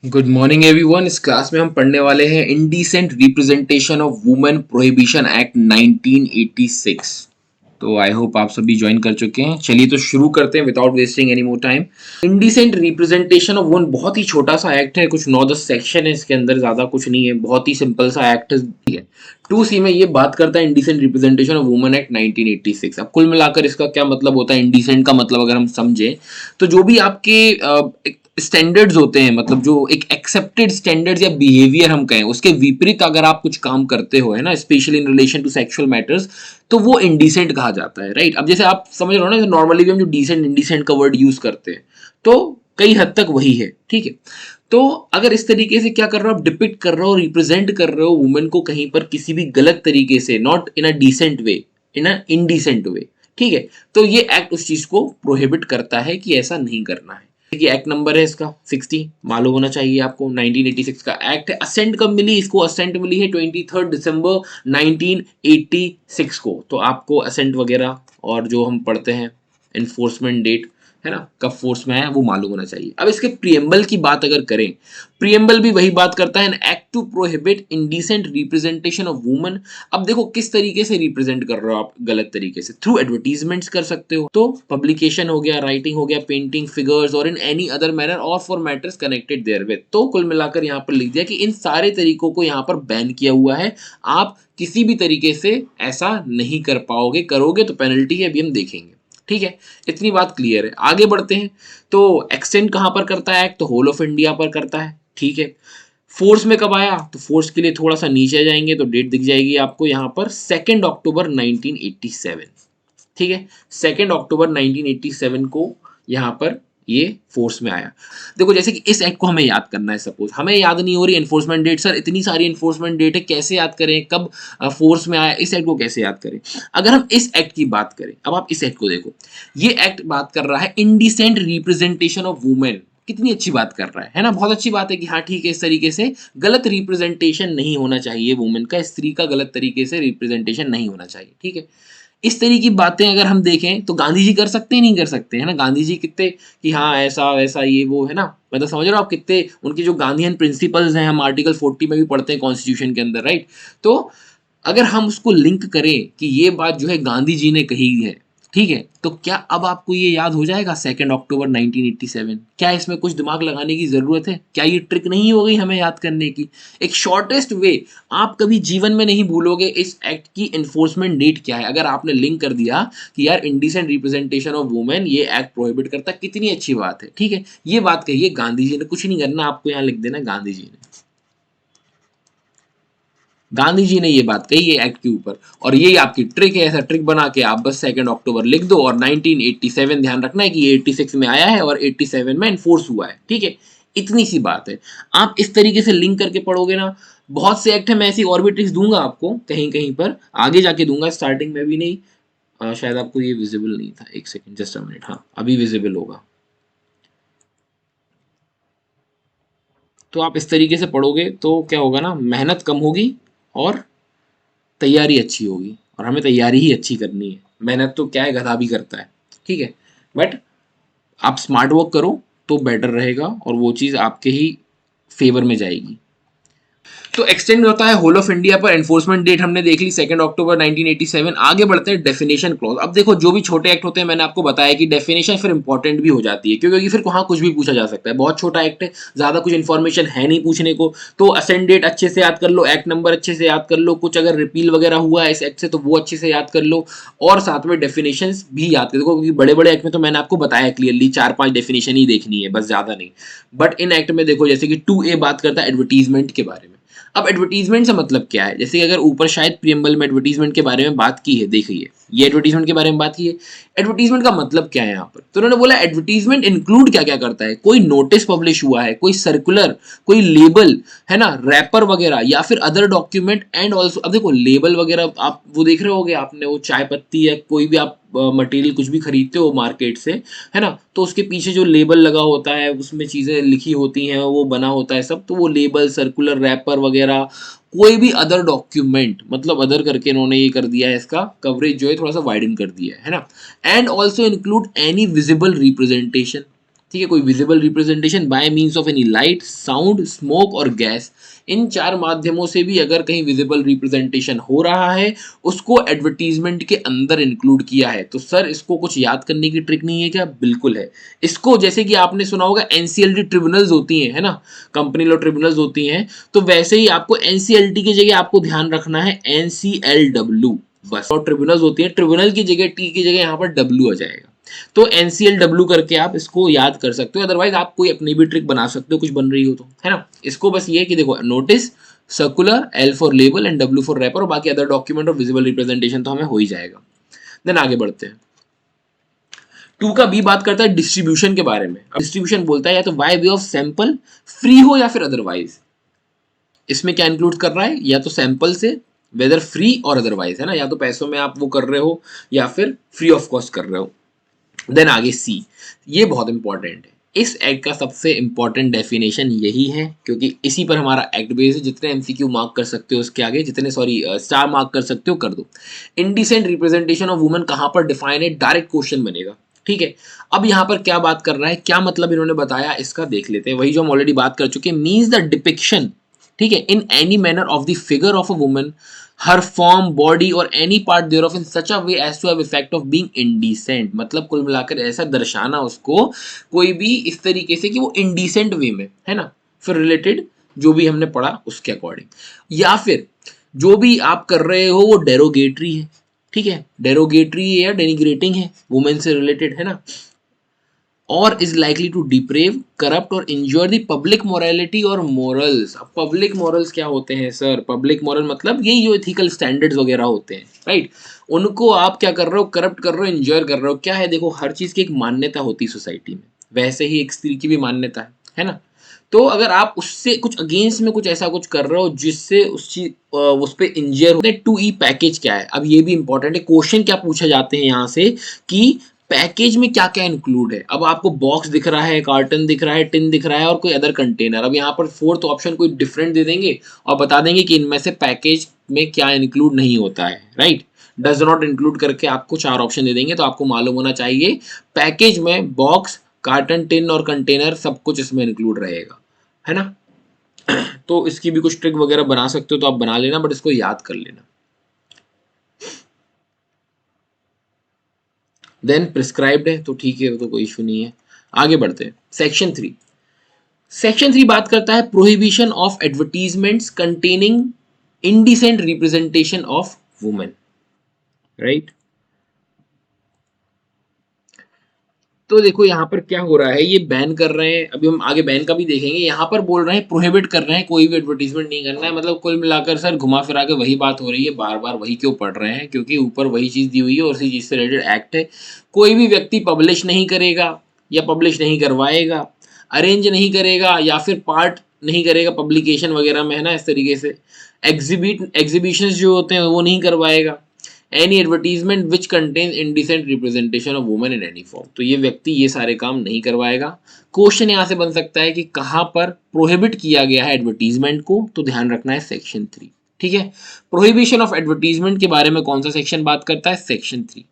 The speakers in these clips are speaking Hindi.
Good morning everyone. इस क्लास में हम पढ़ने वाले हैं indecent representation of women prohibition act 1986। तो आई होप आप सभी ज्वाइन कर चुके हैं। चलिए तो शुरू करते हैं without wasting any more time. Indecent representation of women बहुत ही छोटा सा एक्ट है, कुछ 9-10 सेक्शन है इसके अंदर, ज्यादा कुछ नहीं है, बहुत ही सिंपल सा एक्ट है। 2C में ये बात करता है indecent representation of women act 1986। अब कुल मिलाकर इसका क्या मतलब होता है, इंडिसेंट का मतलब अगर हम समझें तो जो भी आपके स्टैंडर्ड्स होते हैं, मतलब जो एक एक्सेप्टेड स्टैंडर्ड्स या बिहेवियर हम कहें उसके विपरीत अगर आप कुछ काम करते हो, है ना, specially in relation to sexual matters, तो वो इंडिसेंट कहा जाता है, राइट। अब जैसे आप समझ रहे हो ना, नॉर्मली भी हम जो डिसेंट इंडिसेंट का वर्ड यूज करते हैं तो कई हद तक वही है, ठीक है। तो अगर इस तरीके से क्या कर रहे हो, आप डिपिक्ट कर रहे हो, रिप्रेजेंट कर रहे हो वुमेन को कहीं पर किसी भी गलत तरीके से, not in a decent way, in a indecent way, ठीक है, तो ये एक्ट उस चीज को प्रोहिबिट करता है कि ऐसा नहीं करना है। देखिए एक्ट नंबर है इसका 60, मालूम होना चाहिए आपको। 1986 का एक्ट है। असेंट कब मिली इसको? असेंट मिली है 23 दिसंबर 1986 को। तो आपको असेंट वगैरह और जो हम पढ़ते हैं इन्फोर्समेंट डेट, है ना, कब फोर्स में है वो मालूम होना चाहिए। अब इसके प्रियम्बल की बात अगर करें, प्रियम्बल भी वही बात करता है, an act to prohibit indecent representation of woman. अब देखो किस तरीके से रिप्रेजेंट कर रहे हो आप, गलत तरीके से, थ्रू एडवर्टीजमेंट्स कर सकते हो, तो पब्लिकेशन हो गया, राइटिंग हो गया, पेंटिंग, फिगर्स और इन एनी अदर मैनर और फॉर मैटर्स कनेक्टेड देयरविद। तो कुल मिलाकर यहाँ पर लिख दिया कि इन सारे तरीकों को यहाँ पर बैन किया हुआ है, आप किसी भी तरीके से ऐसा नहीं कर पाओगे, करोगे तो पेनल्टी है, अभी हम देखेंगे, ठीक है। इतनी बात क्लियर है, आगे बढ़ते हैं। तो एक्सटेंड कहां पर करता है एक्ट? तो होल ऑफ इंडिया पर करता है, ठीक है। फोर्स में कब आया? तो फोर्स के लिए थोड़ा सा नीचे जाएंगे तो डेट दिख जाएगी आपको यहाँ पर, 2 अक्टूबर 1987, ठीक है। 2 अक्टूबर 1987 को यहाँ पर ये फोर्स में आया। देखो जैसे कि इस एक्ट को हमें याद करना है, सपोज हमें याद नहीं हो रही एनफोर्समेंट डेट, सर इतनी सारी एनफोर्समेंट डेट है, कैसे याद करें, कब फोर्स में आया, इस एक्ट को कैसे याद करें? अगर हम इस एक्ट की बात करें, अब आप इस एक्ट को देखो, ये एक्ट बात कर रहा है इंडिसेंट रिप्रेजेंटेशन ऑफ वुमेन। कितनी अच्छी बात कर रहा है ना, बहुत अच्छी बात है कि हाँ ठीक है, इस तरीके से गलत रिप्रेजेंटेशन नहीं होना चाहिए वुमेन का, स्त्री का गलत तरीके से रिप्रेजेंटेशन नहीं होना चाहिए, ठीक है। इस तरह की बातें अगर हम देखें तो गांधी जी कर सकते हैं, नहीं कर सकते, है ना। गांधी जी कितने कि हाँ ऐसा वैसा ये वो, है ना, मतलब समझ रहे हो आप, कितने उनके जो गांधीयन प्रिंसिपल्स हैं, हम आर्टिकल 40 में भी पढ़ते हैं कॉन्स्टिट्यूशन के अंदर, राइट। तो अगर हम उसको लिंक करें कि ये बात जो है गांधी जी ने कही है, ठीक है, तो क्या अब आपको ये याद हो जाएगा 2 अक्टूबर 1987? क्या इसमें कुछ दिमाग लगाने की जरूरत है? क्या ये ट्रिक नहीं हो गई हमें याद करने की? एक शॉर्टेस्ट वे, आप कभी जीवन में नहीं भूलोगे इस एक्ट की एनफोर्समेंट डेट क्या है, अगर आपने लिंक कर दिया कि यार इंडिसेंट रिप्रेजेंटेशन ऑफ वुमेन ये एक्ट प्रोहिबिट करता है, कितनी अच्छी बात है, ठीक है। ये बात कहिए गांधी जी ने, कुछ नहीं करना आपको, यहाँ लिख देना गांधी जी ने, गांधी जी ने ये बात कही है एक्ट के ऊपर। और यही आपकी ट्रिक है, ऐसा ट्रिक बना के आप बस 2 अक्टूबर लिख दो और 1987 ध्यान रखना है कि ये 86 में आया है और 87 में इन्फोर्स हुआ है, ठीक है। इतनी सी बात है, आप इस तरीके से लिंक करके पढ़ोगे ना। बहुत से एक्ट है, मैं ऐसी और भी ट्रिक्स दूंगा आपको कहीं कहीं पर, आगे जाके दूंगा, स्टार्टिंग में भी नहीं। शायद आपको ये विजिबल नहीं था, एक सेकेंड, जस्ट अ मिनट, हाँ अभी विजिबल होगा। तो आप इस तरीके से पढ़ोगे तो क्या होगा ना, मेहनत कम होगी और तैयारी अच्छी होगी, और हमें तैयारी ही अच्छी करनी है, मेहनत तो क्या है, गधा भी करता है, ठीक है। बट आप स्मार्ट वर्क करो तो बेटर रहेगा और वो चीज़ आपके ही फेवर में जाएगी। तो एक्सटेंड होता है होल ऑफ इंडिया पर। एनफोर्समेंट डेट हमने देख ली 2 अक्टूबर 1987। आगे बढ़ते हैं डेफिनेशन क्लॉज। अब देखो जो भी छोटे एक्ट होते हैं, मैंने आपको बताया कि डेफिनेशन फिर इंपॉर्टेंट भी हो जाती है, क्योंकि फिर वहां कुछ भी पूछा जा सकता है, बहुत छोटा एक्ट है, ज्यादा कुछ इन्फॉर्मेशन है नहीं पूछने को, तो असेंट डेट अच्छे से याद कर लो, एक्ट नंबर अच्छे से याद कर लो, कुछ अगर रिपील वगैरह हुआ है इस एक्ट से तो वो अच्छे से याद कर लो, और साथ में डेफिनेशन भी याद कर, देखो क्योंकि बड़े बड़े एक्ट में तो मैंने आपको बताया क्लियरली 4-5 डेफिनेशन ही देखनी है, बस ज्यादा नहीं। बट इन एक्ट में देखो जैसे कि 2A बात करता है एडवर्टीजमेंट के बारे में। अब एडवर्टीजमेंट से मतलब क्या है, जैसे कि अगर ऊपर शायद प्रियम्बल में एडवर्टीजमेंट के बारे में बात की है, देखिए ये एडवर्टीजमेंट के बारे में बात की है। एडवर्टीजमेंट का मतलब क्या है यहाँ पर, तो उन्होंने बोला एडवर्टीजमेंट इंक्लूड क्या क्या करता है, कोई नोटिस पब्लिश हुआ है, कोई सर्कुलर, कोई लेबल, है ना, रैपर वगैरह, या फिर अदर डॉक्यूमेंट एंड ऑल्सो। अब देखो लेबल वगैरह आप वो देख रहे होगे आपने, वो चाय पत्ती या कोई भी आप मटेरियल कुछ भी खरीदते हो मार्केट से, है ना, तो उसके पीछे जो लेबल लगा होता है उसमें चीजें लिखी होती हैं, वो बना होता है सब, तो वो लेबल, सर्कुलर, रैपर वगैरह, कोई भी अदर डॉक्यूमेंट, मतलब अदर करके इन्होंने ये कर दिया है, इसका कवरेज जो है थोड़ा सा वाइडन कर दिया है ना। And also include any visible representation, ठीक है, कोई visible representation bye means of any light, sound, smoke और गैस, इन 4 माध्यमों से भी अगर कहीं विजिबल रिप्रेजेंटेशन हो रहा है, उसको एडवर्टीजमेंट के अंदर इंक्लूड किया है। तो सर इसको कुछ याद करने की ट्रिक नहीं है क्या? बिल्कुल है। इसको जैसे कि आपने सुना होगा एनसीएलटी ट्रिब्यूनल्स होती हैं, है ना, कंपनी लॉ ट्रिब्यूनल्स होती हैं, तो वैसे ही आपको एनसीएलटी की जगह आपको ध्यान रखना है एनसीएलडब्ल्यू, बस। और ट्रिब्यूनल्स होती है, ट्रिब्यूनल की जगह टी की जगह यहाँ पर डब्ल्यू आ जाएगा। तो एनसीएलडब्ल्यू करके आप इसको याद कर सकते हो, अदरवाइज आप कोई अपनी भी ट्रिक बना सकते हो कुछ बन रही हो तो, है ना। इसको बस ये कि देखो notice, circular, L for label and W for wrapper, और बाकी अदर डॉक्यूमेंट और विजिबल रिप्रेजेंटेशन तो हमें हो ही जाएगा। देन आगे बढ़ते हैं। 2 का बी बात करता है डिस्ट्रीब्यूशन के बारे में। अब डिस्ट्रीब्यूशन बोलता है या तो by way of sample, free हो या फिर अदरवाइज। इसमें क्या इंक्लूड कर रहा है? या तो सैंपल से, वेदर फ्री और अदरवाइज, है ना, या तो पैसों में आप वो कर रहे हो या फिर फ्री ऑफ कॉस्ट कर रहे हो। देन आगे सी, ये बहुत इंपॉर्टेंट है। इस एक्ट का सबसे इंपॉर्टेंट डेफिनेशन यही है, क्योंकि इसी पर हमारा एक्ट बेस है। जितने एमसीक्यू मार्क कर सकते हो उसके आगे, जितने सॉरी स्टार मार्क कर सकते हो कर दो। इंडिसेंट रिप्रेजेंटेशन ऑफ वुमेन कहां पर डिफाइन है? डायरेक्ट क्वेश्चन बनेगा, ठीक है। अब यहां पर क्या बात कर रहा है, क्या मतलब इन्होंने बताया, इसका देख लेते हैं। वही जो हम ऑलरेडी बात कर चुके हैं, मीन्स द डिपिक्शन, ठीक है, in any manner of the figure of a woman, her form, body और any part thereof in such a way as to have effect of being indecent. मतलब कुल मिलाकर ऐसा दर्शाना उसको कोई भी इस तरीके से कि वो इंडिसेंट वे में, है ना, फिर रिलेटेड जो भी हमने पढ़ा उसके अकॉर्डिंग, या फिर जो भी आप कर रहे हो वो डेरोगेटरी है, ठीक है, डेरोगेटरी है या डेनिग्रेटिंग है, वुमेन से रिलेटेड, है ना, और is likely to deprave, corrupt और इंजोर द पब्लिक मोरालिटी और मोरल्स। अब पब्लिक मोरल्स क्या होते हैं सर? पब्लिक मोरल मतलब यही जो एथिकल स्टैंडर्ड्स वगैरह होते हैं, राइट, उनको आप क्या कर रहे हो? करप्ट कर रहे हो, इंजोर कर रहे हो। क्या है, देखो हर चीज की एक मान्यता होती है सोसाइटी में, वैसे ही एक स्त्री की भी मान्यता है ना। तो अगर आप उससे कुछ अगेंस्ट में कुछ ऐसा कुछ कर रहे हो जिससे उस चीज उस पर इंजर होते हैं, 2E पैकेज क्या है? अब ये भी इंपॉर्टेंट है, क्वेश्चन क्या पूछे जाते हैं यहाँ से कि पैकेज में क्या क्या इंक्लूड है। अब आपको बॉक्स दिख रहा है, कार्टन दिख रहा है, टिन दिख रहा है और कोई अदर कंटेनर। अब यहाँ पर फोर्थ ऑप्शन कोई डिफरेंट दे देंगे और बता देंगे कि इनमें से पैकेज में क्या इंक्लूड नहीं होता है, राइट, डज नॉट इंक्लूड करके आपको 4 ऑप्शन दे देंगे। तो आपको मालूम होना चाहिए पैकेज में बॉक्स, कार्टन, टिन और कंटेनर सब कुछ इसमें इंक्लूड रहेगा, है ना। तो इसकी भी कुछ ट्रिक वगैरह बना सकते हो तो आप बना लेना, बट इसको याद कर लेना। देन प्रिस्क्राइब्ड है तो ठीक है, वो तो कोई इशू नहीं है। आगे बढ़ते हैं। सेक्शन 3, सेक्शन 3 बात करता है prohibition of advertisements containing indecent representation of women, right. तो देखो यहाँ पर क्या हो रहा है, ये बैन कर रहे हैं, अभी हम आगे बैन का भी देखेंगे। यहाँ पर बोल रहे हैं प्रोहिबिट कर रहे हैं, कोई भी एडवर्टीजमेंट नहीं करना है। मतलब कुल मिलाकर सर घुमा फिरा के वही बात हो रही है, बार बार वही क्यों पढ़ रहे हैं? क्योंकि ऊपर वही चीज दी हुई है और उसी चीज से रिलेटेड एक्ट है। कोई भी व्यक्ति पब्लिश नहीं करेगा या पब्लिश नहीं करवाएगा, अरेंज नहीं करेगा या फिर पार्ट नहीं करेगा पब्लिकेशन वगैरह में, है ना, इस तरीके से एग्जीबिशन जो होते हैं वो नहीं करवाएगा। Any advertisement which contain indecent representation of women in any form, तो ये व्यक्ति ये सारे काम नहीं करवाएगा। क्वेश्चन यहां से बन सकता है कि कहां पर प्रोहिबिट किया गया है एडवर्टीजमेंट को, तो ध्यान रखना है सेक्शन 3, ठीक है। प्रोहिबिशन ऑफ एडवर्टीजमेंट के बारे में कौन सा सेक्शन बात करता है? सेक्शन 3।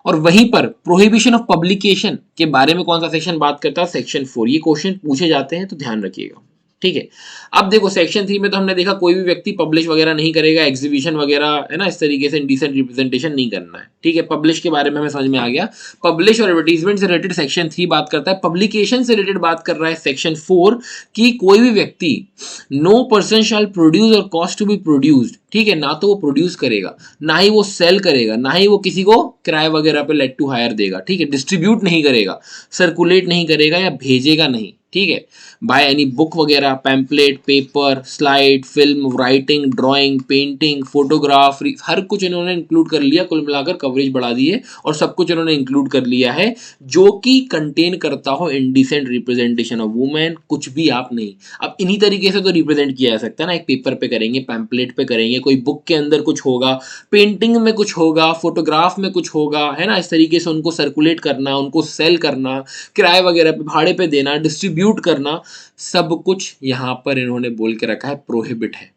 और वहीं पर प्रोहिबिशन ऑफ पब्लिकेशन के बारे में कौन सा सेक्शन बात करता है? सेक्शन 4। ये क्वेश्चन पूछे जाते हैं तो ध्यान रखिएगा, ठीक है। अब देखो सेक्शन 3 में तो हमने देखा कोई भी व्यक्ति पब्लिश वगैरह नहीं करेगा, एग्जीबिशन वगैरह, है ना, इस तरीके से इंडिसेंट रिप्रेजेंटेशन नहीं करना है, ठीक है। पब्लिश के बारे में हमें समझ में आ गया। पब्लिश और एडवर्टीजमेंट से रिलेटेड सेक्शन 3 बात करता है। पब्लिकेशन से रिलेटेड बात कर रहा है सेक्शन 4 कि कोई भी व्यक्ति, नो पर्सन शैल प्रोड्यूस और कॉस्ट टू बी प्रोड्यूस्ड, ठीक है, ना तो वो प्रोड्यूस करेगा, ना ही वो सेल करेगा, ना ही वो किसी को किराए वगैरह पे लेट टू हायर देगा, ठीक है, डिस्ट्रीब्यूट नहीं करेगा, सर्कुलेट नहीं करेगा या भेजेगा नहीं, ठीक है, बाय एनी बुक वगैरह, pamphlet, paper, slide, film, writing, drawing, painting, photograph, हर कुछ इन्होंने इंक्लूड कर लिया। कुल मिलाकर कवरेज बढ़ा दी है और सब कुछ इन्होंने इंक्लूड कर लिया है जो कि कंटेन करता हो इंडिसेंट रिप्रेजेंटेशन ऑफ वुमेन, कुछ भी आप नहीं। अब इन्हीं तरीके से तो रिप्रेजेंट किया जा सकता है ना, एक पेपर पे करेंगे, पैम्पलेट पे करेंगे, कोई बुक के अंदर कुछ होगा, पेंटिंग में कुछ होगा, फोटोग्राफ में कुछ होगा, है ना, इस तरीके से उनको सर्कुलेट करना, उनको सेल करना, किराए वगैरह पे, भाड़े पे देना, डिस्ट्रीब्यूट करना, सब कुछ यहां पर इन्होंने बोल के रखा है प्रोहिबिट है,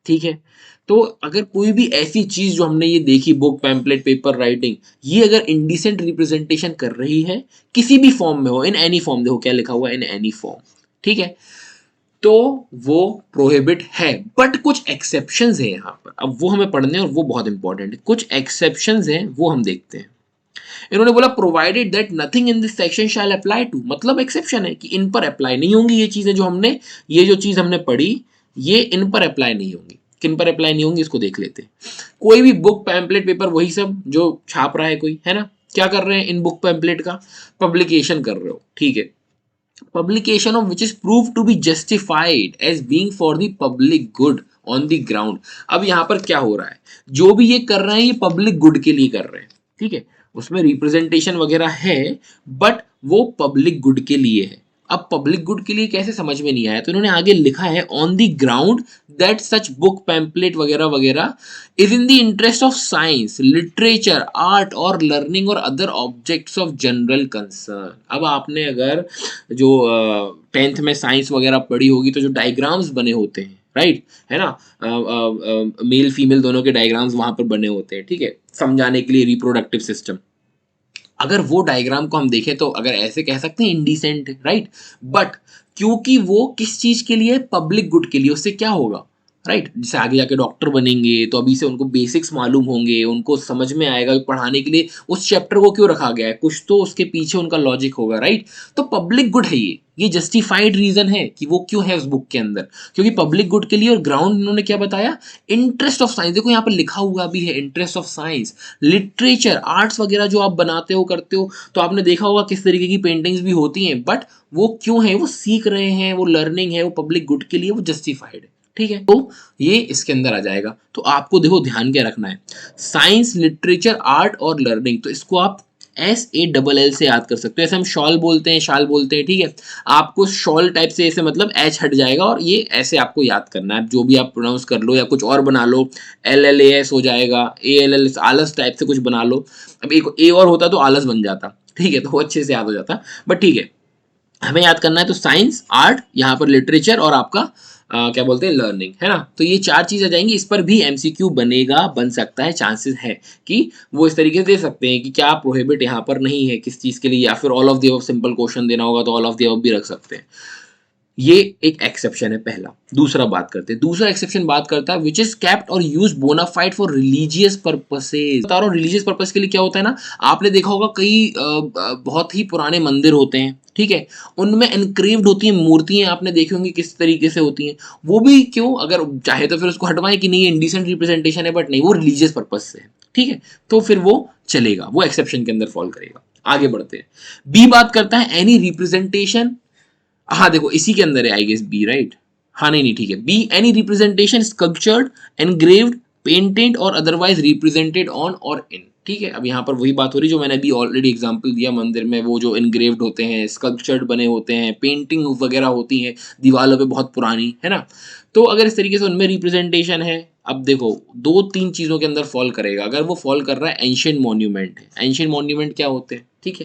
ठीक है। तो अगर कोई भी ऐसी चीज जो हमने ये देखी, बुक, पैम्पलेट, पेपर, राइटिंग, ये अगर इंडिसेंट रिप्रेजेंटेशन कर रही है किसी भी फॉर्म में हो, इन एनी फॉर्म, देखो क्या लिखा हुआ है, इन एनी फॉर्म, ठीक है, तो वो प्रोहिबिट है। बट कुछ एक्सेप्शंस है यहाँ पर, अब वो हमें पढ़ने हैं और वो बहुत इंपॉर्टेंट है। कुछ एक्सेप्शंस हैं वो हम देखते हैं। इन्होंने बोला provided that nothing in this section shall apply to, मतलब एक्सेप्शन है कि इन पर अप्लाई नहीं होंगी ये चीजें जो हमने, ये जो चीज हमने पढ़ी, ये इन पर अप्लाई नहीं होंगी। किन पर अप्लाई नहीं होंगी इसको देख लेते हैं। कोई भी बुक, पैम्पलेट, पेपर, वही सब जो छाप रहा है कोई, है ना, क्या कर रहे हैं इन बुक पैम्पलेट का, पब्लिकेशन कर रहे हो, ठीक है, publication of which is proved to be justified as being for the public good on the ground। अब यहाँ पर क्या हो रहा है, जो भी ये कर रहे हैं ये पब्लिक गुड के लिए कर रहे हैं, ठीक है, उसमें रिप्रेजेंटेशन वगैरह है बट वो पब्लिक गुड के लिए है। अब पब्लिक गुड के लिए कैसे, समझ में नहीं आया, तो इन्होंने आगे लिखा है on the ground that such book, pamphlet वगैरह वगैरह is in the interest of science, literature, art और लर्निंग और other objects of general concern. अब आपने अगर जो 10th में साइंस वगैरह पढ़ी होगी तो जो डायग्राम्स बने होते हैं, राइट, है ना, मेल फीमेल दोनों के डायग्राम्स वहां पर बने होते हैं, ठीक है, समझाने के लिए रिप्रोडक्टिव सिस्टम। अगर वो डायग्राम को हम देखें तो अगर ऐसे कह सकते हैं इंडिसेंट, राइट, बट क्योंकि वो किस चीज के लिए, पब्लिक गुड के लिए, उससे क्या होगा, राइट, जैसे आगे जाके डॉक्टर बनेंगे तो अभी से उनको बेसिक्स मालूम होंगे, उनको समझ में आएगा कि पढ़ाने के लिए उस चैप्टर को क्यों रखा गया है, कुछ तो उसके पीछे उनका लॉजिक होगा, राइट। तो पब्लिक गुड है ये जस्टिफाइड रीजन है कि वो क्यों है उस बुक के अंदर, क्योंकि पब्लिक गुड के लिए। और ग्राउंड इन्होंने क्या बताया, इंटरेस्ट ऑफ साइंस, देखो यहाँ पर लिखा हुआ भी है interest of science, literature, arts वगैरह जो आप बनाते हो करते हो, तो आपने देखा होगा किस तरीके की पेंटिंग्स भी होती हैं, बट वो क्यों है, वो सीख रहे हैं, वो लर्निंग है, वो पब्लिक गुड के लिए, वो जस्टिफाइड है, ठीक है। तो ये इसके अंदर आ जाएगा। तो आपको देखो ध्यान क्या रखना है, साइंस, लिटरेचर, आर्ट और लर्निंग, तो इसको आप SALL से याद कर सकते हो। ऐसे हम शॉल बोलते हैं, शाल बोलते हैं, ठीक है, आपको शॉल टाइप से ऐसे मतलब H हट जाएगा और ये ऐसे आपको याद करना है, जो भी आप प्रोनाउंस कर लो या कुछ और बना लो, LLAS हो जाएगा, ALL आलस टाइप से कुछ बना लो। अब एक A और होता तो आलस बन जाता, ठीक है, तो वो अच्छे से याद हो जाता, बट ठीक है, हमें याद करना है। तो साइंस, आर्ट, यहाँ पर लिटरेचर और आपका क्या बोलते हैं, लर्निंग, है ना। तो ये 4 चीज आ जाएंगी। इस पर भी MCQ बनेगा, बन सकता है, चांसेस है कि वो इस तरीके से दे सकते हैं कि क्या प्रोहिबिट यहाँ पर नहीं है किस चीज के लिए, या फिर all of the above simple question देना होगा तो ऑल ऑफ द अबव भी रख सकते हैं। ये एक एक्सेप्शन है पहला। दूसरा बात करते हैं, दूसरा एक्सेप्शन बात करता है विच इज कैप्ट और use bona fide for religious purposes. बता रहा हूँ रिलीजियस पर्पस के लिए क्या होता है ना, आपने देखा होगा कई बहुत ही पुराने मंदिर होते हैं, ठीक है, उनमें एनक्रेव्ड होती हैं मूर्तियां, आपने देखी होंगी किस तरीके से होती हैं। वो भी क्यों, अगर चाहे तो फिर उसको हटवाएं कि नहीं ये इंडिसेंट रिप्रेजेंटेशन है, बट नहीं, वो रिलीजियस पर्पज से है, ठीक है, तो फिर वो चलेगा, वो एक्सेप्शन के अंदर फॉल करेगा। आगे बढ़ते हैं, बी बात करता है एनी रिप्रेजेंटेशन, हाँ देखो इसी के अंदर है आई गेस बी, राइट, हाँ नहीं नहीं ठीक है, be any representation sculptured, engraved, painted और अदरवाइज रिप्रेजेंटेड ऑन और इन, ठीक है। अब यहाँ पर वही बात हो रही जो मैंने अभी ऑलरेडी एग्जांपल दिया, मंदिर में वो जो एनग्रेव्ड होते हैं, स्कल्पचर्ड बने होते हैं, पेंटिंग वगैरह होती हैं दीवारों पे बहुत पुरानी, है ना, तो अगर इस तरीके से उनमें रिप्रेजेंटेशन है। अब देखो 2-3 चीजों के अंदर फॉल करेगा। अगर वो फॉल कर रहा है एंशिएंट मॉन्यूमेंट है, एंशिएंट मॉन्यूमेंट क्या होते हैं, ठीक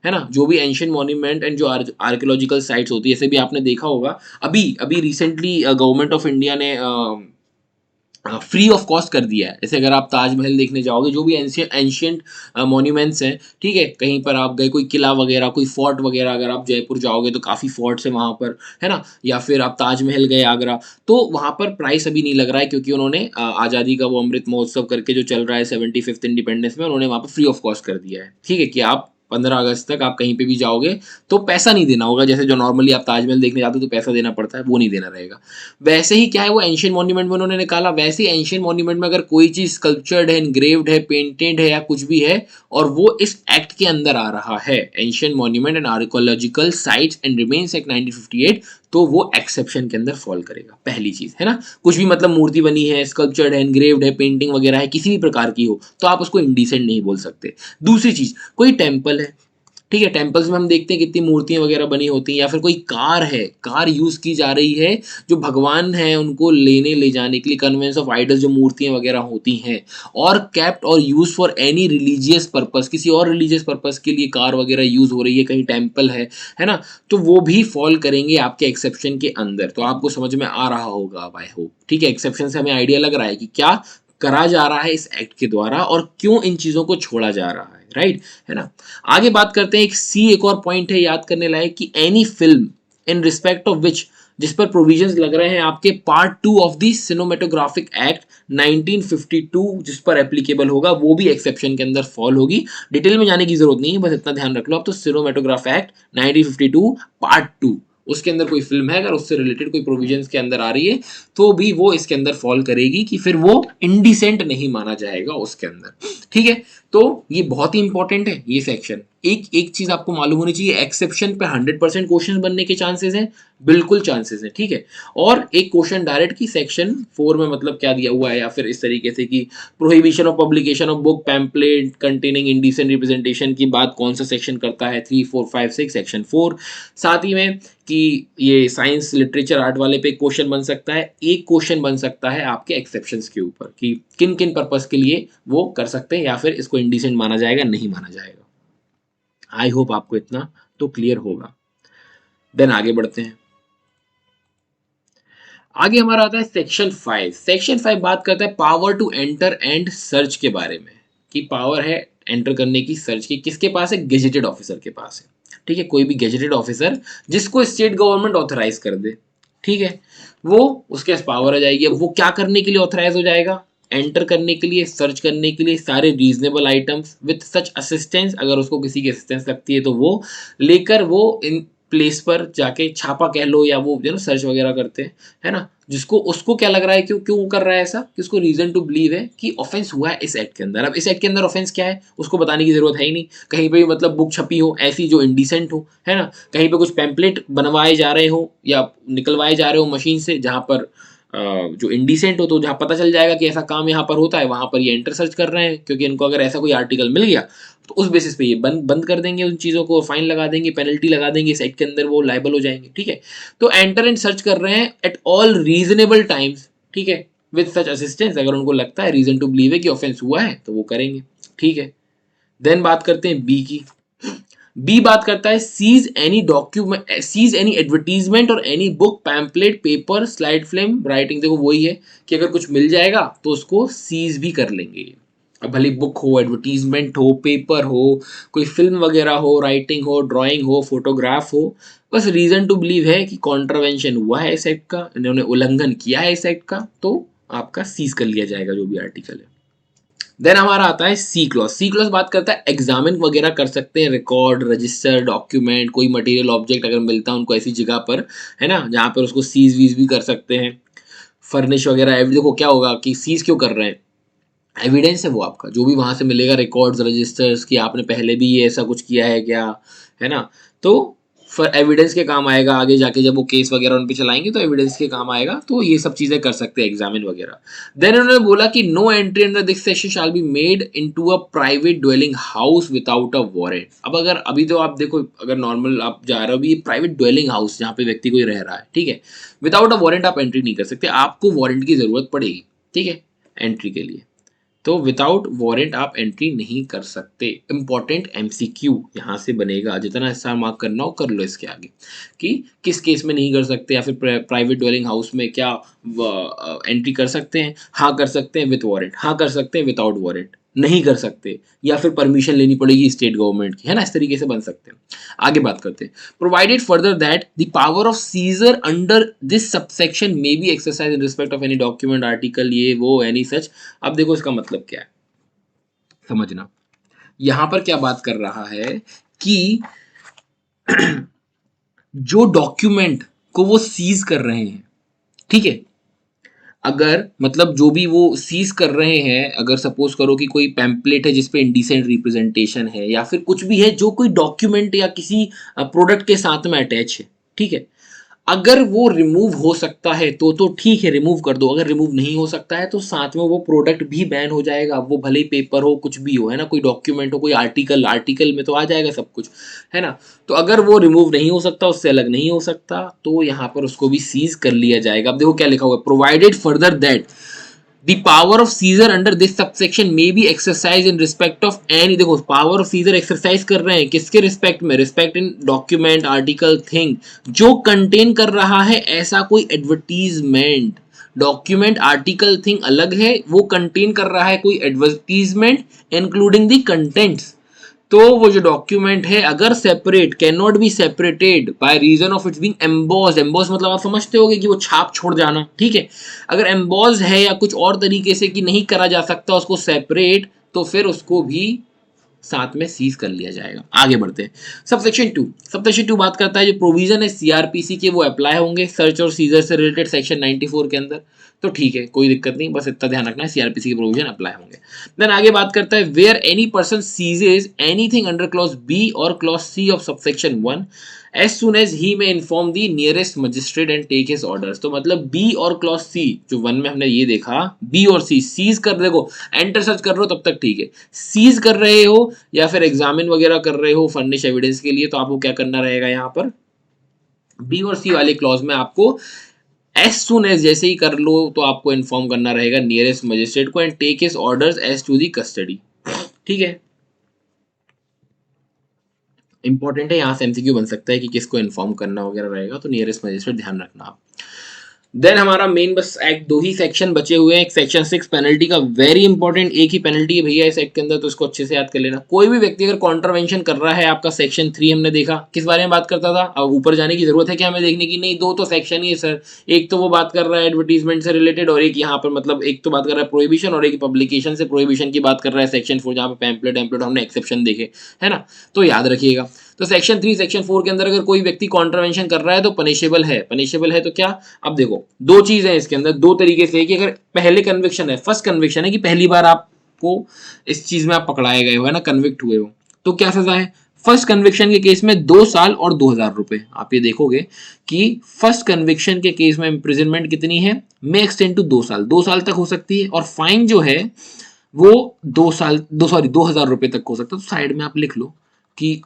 है ना, जो भी एंशिएंट मॉन्यूमेंट एंड जो आर्कियोलॉजिकल साइट्स होती है, ऐसे भी आपने देखा होगा अभी अभी रिसेंटली गवर्नमेंट ऑफ इंडिया ने फ्री ऑफ कॉस्ट कर दिया है। जैसे अगर आप ताजमहल देखने जाओगे, जो भी एंशियंट मॉन्यूमेंट्स हैं, ठीक है, कहीं पर आप गए, कोई किला वगैरह, कोई फोर्ट वगैरह, अगर आप जयपुर जाओगे तो काफ़ी फोर्ट्स हैं वहाँ पर, है ना, या फिर आप ताजमहल गए आगरा, तो वहाँ पर प्राइस अभी नहीं लग रहा है क्योंकि उन्होंने आज़ादी का वो अमृत महोत्सव करके जो चल रहा है 75th इंडिपेंडेंस में, उन्होंने वहाँ पर फ्री ऑफ कॉस्ट कर दिया है, ठीक है, कि आप 15 अगस्त तक आप कहीं पे भी जाओगे तो पैसा नहीं देना होगा। जैसे जो नॉर्मली आप ताजमहल देखने जाते हो तो पैसा देना पड़ता है, वो नहीं देना रहेगा। वैसे ही क्या है, वो एंशिएंट मॉन्यूमेंट में उन्होंने निकाला, वैसे ही एंशिएंट मॉन्यूमेंट में अगर कोई चीज स्कल्पचर्ड है, इनग्रेव्ड है, पेंटेड है या कुछ भी है और वो इस एक्ट के अंदर आ रहा है, ancient monument and archaeological sites and remains act 1958, तो वो एक्सेप्शन के अंदर फॉल करेगा। पहली चीज है ना, कुछ भी मतलब मूर्ति बनी है, स्कल्पचर्ड है, इनग्रेव्ड है, पेंटिंग वगैरह है, किसी भी प्रकार की हो, तो आप उसको इंडिसेंट नहीं बोल सकते। दूसरी चीज, कोई टेम्पल है, ठीक है, टेम्पल्स में हम देखते हैं कितनी मूर्तियां वगैरह बनी होती हैं, या फिर कोई कार है, कार यूज की जा रही है जो भगवान है उनको लेने ले जाने के लिए, कन्वेंस ऑफ आइडल्स जो मूर्तियां वगैरह होती हैं, और कैप्ट और use for any religious purpose, किसी और रिलीजियस पर्पस के लिए कार वगैरह यूज हो रही है, कहीं टेम्पल है ना, तो वो भी फॉल करेंगे आपके एक्सेप्शन के अंदर। तो आपको समझ में आ रहा होगा अब, आई होप। ठीक है, एक्सेप्शन से हमें आइडिया लग रहा है कि क्या करा जा रहा है इस एक्ट के द्वारा और क्यों इन चीजों को छोड़ा जा रहा है, राइट, है ना। आगे बात करते हैं, एक और पॉइंट है याद करने लायक कि any film in respect of which, जिस पर प्रोविजंस लग रहे हैं आपके पार्ट 2 ऑफ द सिनेमेटोग्राफिक एक्ट 1952, जिस पर एप्लीकेबल होगा, वो भी एक्सेप्शन के अंदर फॉल होगी। डिटेल में जाने की जरूरत नहीं है, बस इतना ध्यान रख लो आप। तो सिनेमेटोग्राफ एक्ट 1952 पार्ट 2, उसके अंदर कोई फिल्म है अगर उससे रिलेटेड कोई प्रोविजंस के अंदर आ रही है तो भी वो इसके अंदर फॉल करेगी, कि फिर वो इंडिसेंट नहीं माना जाएगा उसके अंदर। ठीक है, तो ये बहुत ही इंपॉर्टेंट है ये सेक्शन। एक एक चीज आपको मालूम होनी चाहिए, एक्सेप्शन पे 100% क्वेश्चन बनने के चांसेस हैं, बिल्कुल चांसेस हैं। ठीक है, और एक क्वेश्चन डायरेक्ट की सेक्शन 4 में मतलब क्या दिया हुआ है, या फिर इस तरीके से कि prohibition of publication of book pamphlet containing indecent representation की बात कौन सा सेक्शन करता है, 3 4 5 6 सेक्शन 4। साथ ही में कि ये साइंस लिटरेचर आर्ट वाले पे क्वेश्चन बन सकता है, एक क्वेश्चन बन सकता है आपके एक्सेप्शंस के ऊपर कि किन किन पर्पस के लिए वो कर सकते हैं, या फिर इसको इंडिसेंट माना जाएगा, नहीं माना जाएगा। आई होप आपको इतना तो क्लियर होगा। देन आगे बढ़ते हैं। आगे हमारा आता है सेक्शन 5। सेक्शन 5 बात करता है power to enter and search के बारे में, कि पावर है एंटर करने की, सर्च की, किसके पास है, गेजेटेड ऑफिसर के पास है। ठीक है, कोई भी गेजेटेड ऑफिसर जिसको स्टेट गवर्नमेंट ऑथराइज कर दे, ठीक है, वो उसके पास पावर आ जाएगी। अब वो क्या करने के लिए ऑथराइज हो जाएगा, एंटर करने के लिए, सर्च करने के लिए सारे reasonable items with such assistance, अगर उसको किसी की असिस्टेंस लगती है तो वो लेकर वो इन प्लेस पर जाके छापा कह लो, या वो जो ना सर्च वगैरह करते हैं, है ना, जिसको उसको क्या लग रहा है, क्यों क्यों कर रहा है ऐसा, कि उसको रीजन टू बिलीव है कि ऑफेंस हुआ है इस एक्ट के अंदर। अब इस एक्ट के अंदर ऑफेंस क्या है उसको बताने की जरूरत है ही नहीं, कहीं पे भी मतलब बुक छपी हो ऐसी जो इंडिसेंट हो, है ना, कहीं पे कुछ पैम्पलेट बनवाए जा रहे हो या निकलवाए जा रहे हो मशीन से जहां पर जो इंडिसेंट हो, तो जहां पता चल जाएगा कि ऐसा काम यहाँ पर होता है, वहां पर ये एंटर सर्च कर रहे हैं, क्योंकि इनको अगर ऐसा कोई आर्टिकल मिल गया तो उस बेसिस पे ये बंद बंद कर देंगे उन चीज़ों को, फाइन लगा देंगे, पेनल्टी लगा देंगे, इस एक्ट के अंदर वो लाइबल हो जाएंगे। ठीक है, तो एंटर एंड सर्च कर रहे हैं एट ऑल रीजनेबल टाइम्स, ठीक है, विद सच असिस्टेंस, अगर उनको लगता है रीजन टू बिलीव है कि ऑफेंस हुआ है तो वो करेंगे। ठीक है, देन बात करते हैं बी की। बी बात करता है seize any document, seize any advertisement और any book pamphlet paper slide film writing. देखो वही है कि अगर कुछ मिल जाएगा तो उसको सीज भी कर लेंगे। अब भले बुक हो, एडवर्टीजमेंट हो, पेपर हो, कोई फिल्म वगैरह हो, राइटिंग हो, ड्राइंग हो, फोटोग्राफ हो, बस रीजन टू बिलीव है कि कॉन्ट्रावेंशन हुआ है इस एक्ट का, इन्होंने उल्लंघन किया है इस एक्ट का, तो आपका सीज कर लिया जाएगा जो भी आर्टिकल है। देन हमारा आता है सी क्लॉज। सी क्लॉज बात करता है एग्जामिन वगैरह कर सकते हैं, रिकॉर्ड, रजिस्टर, डॉक्यूमेंट, कोई मटेरियल ऑब्जेक्ट अगर मिलता है उनको ऐसी जगह पर, है ना, जहाँ पर उसको सीज वीज भी कर सकते हैं, फर्निश वगैरह। देखो क्या होगा कि सीज क्यों कर रहे हैं, एविडेंस है वो आपका, जो भी वहां से मिलेगा, रिकॉर्ड्स, रजिस्टर्स, कि आपने पहले भी ये ऐसा कुछ किया है क्या, है ना, तो फॉर एविडेंस के काम आएगा आगे जाके, जब वो केस वगैरह उन पे चलाएंगे तो एविडेंस के काम आएगा, तो ये सब चीजें कर सकते हैं एग्जामिन वगैरह। देन उन्होंने बोला कि no entry under this section shall be made into a private dwelling house without a warrant. अब अगर अभी तो आप देखो, अगर नॉर्मल आप जा रहे हो, भी प्राइवेट ड्वेलिंग हाउस जहाँ पे व्यक्ति कोई रह रहा है, ठीक है, विदाउट अ वारंट आप एंट्री नहीं कर सकते, आपको वारंट की जरूरत पड़ेगी, ठीक है, एंट्री के लिए। तो विदाउट वारंट आप एंट्री नहीं कर सकते। इंपॉर्टेंट एमसीक्यू यहाँ से बनेगा, जितना हिस्सा मार्क करना हो कर लो इसके आगे, कि किस केस में नहीं कर सकते, या फिर प्राइवेट ड्वेलिंग हाउस में क्या एंट्री कर सकते हैं, हाँ कर सकते हैं विथ वारंट, हाँ कर सकते हैं विदाउट वारंट, नहीं कर सकते, या फिर परमिशन लेनी पड़ेगी स्टेट गवर्नमेंट की, है ना, इस तरीके से बन सकते हैं। आगे बात करते हैं, provided further that the power of seizure under this subsection may be exercise in respect of any document, article, ये वो, एनी सच। अब देखो इसका मतलब क्या है, समझना, यहां पर क्या बात कर रहा है कि जो डॉक्यूमेंट को वो सीज कर रहे हैं, ठीक है, अगर मतलब जो भी वो सीज कर रहे हैं, अगर सपोज करो कि कोई पैम्पलेट है जिसपे इंडिसेंट रिप्रेजेंटेशन है, या फिर कुछ भी है जो कोई डॉक्यूमेंट या किसी प्रोडक्ट के साथ में अटैच है, ठीक है, अगर वो रिमूव हो सकता है तो ठीक है, रिमूव कर दो। अगर रिमूव नहीं हो सकता है तो साथ में वो प्रोडक्ट भी बैन हो जाएगा। वो भले ही पेपर हो, कुछ भी हो, है ना, कोई डॉक्यूमेंट हो, कोई आर्टिकल में तो आ जाएगा सब कुछ, है ना। तो अगर वो रिमूव नहीं हो सकता, उससे अलग नहीं हो सकता, तो यहाँ पर उसको भी सीज कर लिया जाएगा। अब देखो क्या लिखा हुआ है, provided further that the power of seizure under this subsection may be exercised in respect of any, देखो पावर ऑफ सीजर एक्सरसाइज कर रहे हैं किसके रिस्पेक्ट में, respect in document, article, thing जो कंटेन कर रहा है ऐसा कोई एडवर्टीजमेंट। डॉक्यूमेंट, आर्टिकल, थिंग अलग है, वो कंटेन कर रहा है कोई एडवर्टीजमेंट इंक्लूडिंग द कंटेंट्स। तो वो जो डॉक्यूमेंट है अगर separate, can not be separated by reason of its being embossed, emboss मतलब आप समझते होगे कि वो छाप छोड़ जाना, ठीक है। अगर एम्बॉस्ड है या कुछ और तरीके से कि नहीं करा जा सकता उसको सेपरेट, तो फिर उसको भी साथ में सीज कर लिया जाएगा। आगे बढ़ते हैं। सबसेक्शन 2 बात करता है जो प्रोविजन है सीआरपीसी के वो अप्लाई होंगे सर्च और सीजर से रिलेटेड सेक्शन 94 के अंदर। तो ठीक है, कोई दिक्कत नहीं, बस इतना ध्यान रखना है सीआरपीसी के प्रोविजन अप्लाई होंगे। देन आगे बात करता है where any person seizes anything under clause B और clause C of subsection 1 as soon as he may inform the nearest magistrate and take his orders. तो मतलब बी और क्लॉज सी जो 1 में हमने ये देखा, बी और सी सीज कर, देखो एंटर सर्च कर रहे हो तब तक ठीक है, सीज कर रहे हो या फिर एग्जामिन वगैरह कर रहे हो फर्निश एविडेंस के लिए, तो आपको क्या करना रहेगा, यहाँ पर बी और सी वाले क्लॉज में आपको एज सुन एज जैसे ही कर लो तो आपको इन्फॉर्म करना रहेगा नियरेस्ट मजिस्ट्रेट को and take his orders as to the custody. ठीक है, इंपॉर्टेंट है, यहाँ से एमसीक्यू बन सकता है कि किसको इन्फॉर्म करना वगैरह रहेगा, तो नियरेस्ट मजिस्ट्रेट ध्यान रखना आप। देन हमारा मेन बस एक्ट 2 ही सेक्शन बचे हुए हैं। एक सेक्शन 6 पेनल्टी का, वेरी इंपॉर्टेंट, एक ही पेनल्टी है भैया इस एक्ट के अंदर, तो इसको अच्छे से याद कर लेना। कोई भी व्यक्ति अगर कॉन्ट्रवेंशन कर रहा है, आपका सेक्शन 3 हमने देखा किस बारे में बात करता था, अब ऊपर जाने की जरूरत है क्या हमें देखने की, नहीं, दो तो सेक्शन ही है सर। एक तो वो बात कर रहा है एडवर्टीजमेंट से रिलेटेड, और एक यहाँ पर मतलब एक तो बात कर रहा है प्रोहिबिशन और एक पब्लिकेशन से प्रोहिबिशन की बात कर रहा है सेक्शन 4, जहाँ पे पैम्पलेट हमने एक्सेप्शन देखे, है ना, तो याद रखिएगा। तो सेक्शन 3 सेक्शन 4 के अंदर अगर कोई व्यक्ति कॉन्ट्रवेंशन कर रहा है तो पनिशेबल है। पनिशेबल है तो क्या, अब देखो दो चीज है इसके अंदर, दो तरीके से कि अगर पहले कन्विक्शन है, फर्स्ट कन्विक्शन है कि पहली बार आपको इस चीज में आप पकड़ाए गए हो, है ना, कन्विक्ट हुए हो, तो क्या सजा है। फर्स्ट कन्विक्शन के केस में 2 साल और 2000 रुपए। आप ये देखोगे कि फर्स्ट कन्विक्शन के केस में इंप्रिजनमेंट कितनी है, मे एक्सटेंड टू 2 साल, 2 साल तक हो सकती है, और फाइन जो है वो 2000 रुपए तक हो सकता है। तो साइड में आप लिख लो कि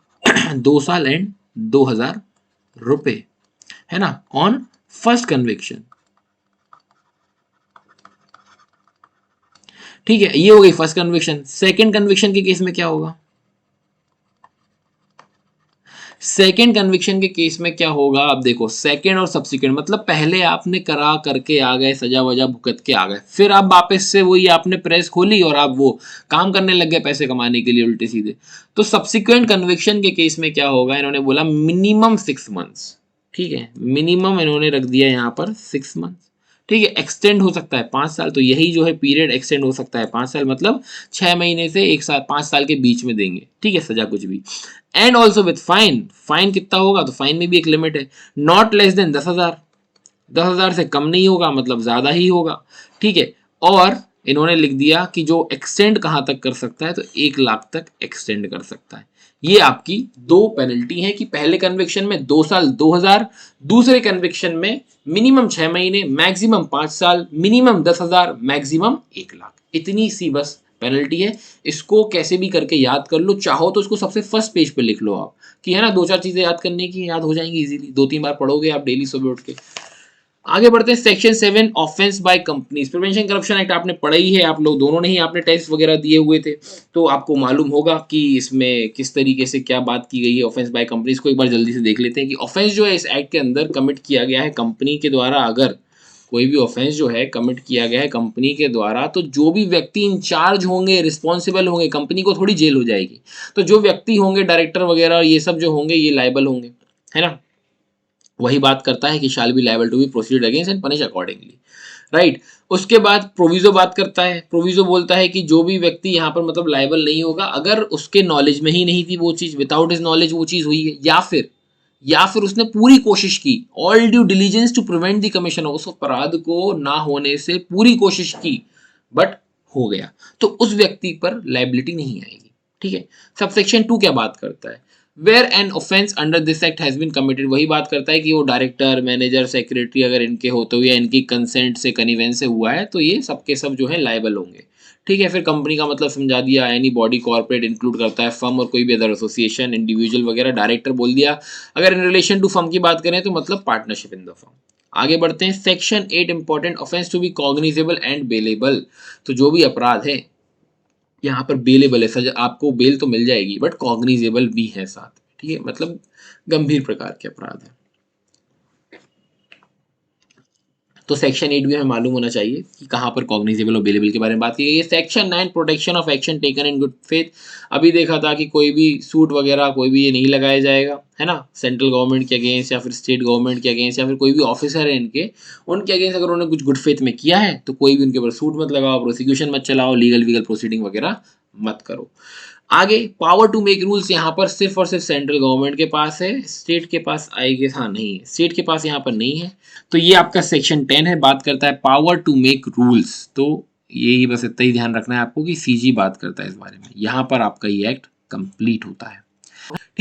2 साल एंड 2000 रुपए, है ना, ऑन फर्स्ट कन्विक्शन। ठीक है, ये हो गई फर्स्ट कन्विक्शन। सेकंड कन्विक्शन के केस में क्या होगा, सेकेंड कन्विक्शन के केस में क्या होगा, अब देखो सेकेंड और सब्सिक्वेंट मतलब पहले आपने करा करके आ गए, सजा वजा भुगत के आ गए, फिर आप वापस से वही आपने प्रेस खोली और आप वो काम करने लग गए पैसे कमाने के लिए उल्टे सीधे। तो सब्सिक्वेंट कन्विक्शन के केस में क्या होगा, इन्होंने बोला मिनिमम 6 मंथ्स। ठीक है, मिनिमम इन्होंने रख दिया यहाँ पर 6 मंथ्स। ठीक है, एक्सटेंड हो सकता है 5 साल, तो यही जो है पीरियड एक्सटेंड हो सकता है 5 साल, मतलब 6 महीने से 1 साल, 5 साल के बीच में देंगे। ठीक है, सजा कुछ भी। And also with fine, fine कितना होगा, तो फाइन में भी एक लिमिट है, नॉट लेस देन 10,000, 10,000 से कम नहीं होगा, मतलब ज्यादा ही होगा। ठीक है, और इन्होंने लिख दिया कि जो एक्सटेंड कहां तक कर सकता है, तो 1 लाख तक एक्सटेंड कर सकता है। ये आपकी दो पेनल्टी है कि पहले कन्विक्शन में 2 साल 2000, दूसरे कन्विक्शन में मिनिमम 6 महीने, मैक्सिमम 5 साल, मिनिमम 10,000, मैक्सिमम 1 लाख। इतनी सी बस पेनल्टी है। इसको कैसे भी करके याद कर लो, चाहो तो इसको सबसे फर्स्ट पेज पे लिख लो आप, कि है ना, 2-4 चीजें याद करने की, याद हो जाएंगी इजीली, 2-3 बार पढ़ोगे आप डेली सुबह उठ के। आगे बढ़ते हैं section 7 offence by companies. Prevention corruption act आपने पढ़ा ही है, आप लोग दोनों ने ही आपने टेस्ट वगैरह दिए हुए थे, तो आपको मालूम होगा कि इसमें किस तरीके से क्या बात की गई है ऑफेंस बाय कंपनीज को। एक बार जल्दी से देख लेते हैं कि ऑफेंस जो है इस एक्ट के अंदर कमिट किया गया है कंपनी के द्वारा। अगर कोई भी ऑफेंस जो है कमिट किया गया है कंपनी के द्वारा, तो जो भी व्यक्ति इंचार्ज होंगे, रिस्पॉन्सिबल होंगे, कंपनी को थोड़ी जेल हो जाएगी, तो जो व्यक्ति होंगे डायरेक्टर वगैरह ये सब जो होंगे ये लायबल होंगे, है ना। वही बात करता है कि shall be liable to be proceed against and punish accordingly, right. उसके बाद प्रोविजो बात करता है, प्रोविजो बोलता है कि जो भी व्यक्ति यहाँ पर मतलब लायबल नहीं होगा अगर उसके नॉलेज में ही नहीं थी वो चीज, विदाउट हिज नॉलेज वो चीज हुई है, या फिर उसने पूरी कोशिश की, all due diligence to prevent the commission of, उस अपराध को ना होने से पूरी कोशिश की बट हो गया, तो उस व्यक्ति पर लायबिलिटी नहीं आएगी। ठीक है, सबसेक्शन 2 क्या बात करता है, where an offence under this act has been committed, वही बात करता है कि वो डायरेक्टर, मैनेजर, सेक्रेटरी अगर इनके होते हुए इनकी कंसेंट से, कनिवेंस से हुआ है तो ये सबके सब जो है लायबल होंगे। ठीक है, फिर कंपनी का मतलब समझा दिया, एनी बॉडी कॉर्पोरेट इंक्लूड करता है फर्म और कोई भी अदर एसोसिएशन, इंडिविजुअल वगैरह, डायरेक्टर बोल दिया। अगर इन रिलेशन टू फर्म की बात करें तो मतलब पार्टनरशिप इन द फर्म। आगे बढ़ते हैं, section 8 important, offence to be cognizable and bailable. तो जो भी अपराध है यहाँ पर बेलेबल है, सजा आपको बेल तो मिल जाएगी बट कॉग्निजेबल भी है साथ में। ठीक है, मतलब गंभीर प्रकार के अपराध है। तो सेक्शन 8 भी हमें मालूम होना चाहिए कि कहाँ पर कॉग्निजेबल और बेलेबल के बारे में बात की गई है। Section 9 protection of action taken in good faith. अभी देखा था कि कोई भी सूट वगैरह कोई भी ये नहीं लगाया जाएगा, है ना, सेंट्रल गवर्नमेंट के अगेंस्ट या फिर स्टेट गवर्नमेंट के अगेंस्ट या फिर कोई भी ऑफिसर है इनके, उनके अगेंस्ट अगर उन्होंने कुछ गुड फेथ में किया है तो कोई भी उनके ऊपर सूट मत लगाओ, प्रोसिक्यूशन मत चलाओ, लीगल वीगल प्रोसीडिंग वगैरह मत करो। आगे पावर टू मेक रूल्स यहाँ पर सिर्फ और सिर्फ सेंट्रल गवर्नमेंट के पास है, स्टेट के पास आई गेस हाँ नहीं है, स्टेट के पास यहाँ पर नहीं है। तो ये आपका सेक्शन 10 है, बात करता है पावर टू मेक रूल्स। तो यही बस इतना ही ध्यान रखना है आपको कि सीजी बात करता है इस बारे में, यहाँ पर आपका ये एक्ट कंप्लीट होता है। ठीक।